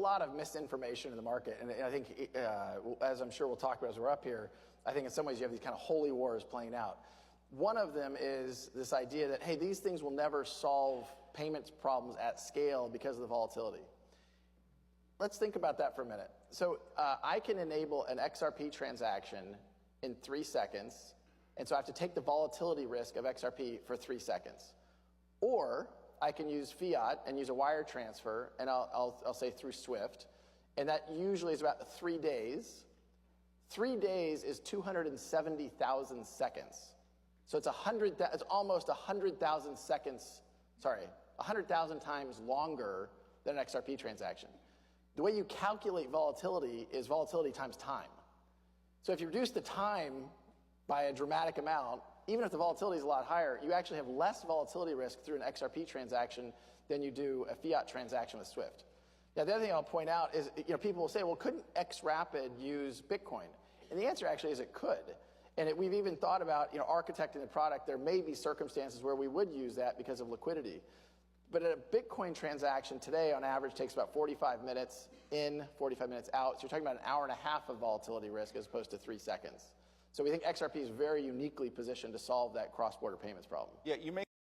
lot of misinformation in the market, and I think, as I'm sure we'll talk about as we're up here, I think in some ways you have these kind of holy wars playing out. One of them is this idea that, hey, these things will never solve payments problems at scale because of the volatility. Let's think about that for a minute. So I can enable an XRP transaction in 3 seconds, and so I have to take the volatility risk of XRP for 3 seconds. Or I can use fiat and use a wire transfer, and I'll say through SWIFT, and that usually is about 3 days. 3 days is 270,000 seconds. So it's almost 100,000 seconds, 100,000 times longer than an XRP transaction. The way you calculate volatility is volatility times time. So if you reduce the time by a dramatic amount, even if the volatility is a lot higher, you actually have less volatility risk through an XRP transaction than you do a fiat transaction with SWIFT. Now, the other thing I'll point out is, people will say, well, couldn't XRapid use Bitcoin? And the answer actually is it could. And we've even thought about, architecting the product. There may be circumstances where we would use that because of liquidity. But a Bitcoin transaction today, on average, takes about 45 minutes in, 45 minutes out. So you're talking about an hour and a half of volatility risk as opposed to 3 seconds. So we think XRP is very uniquely positioned to solve that cross-border payments problem. Yeah, you may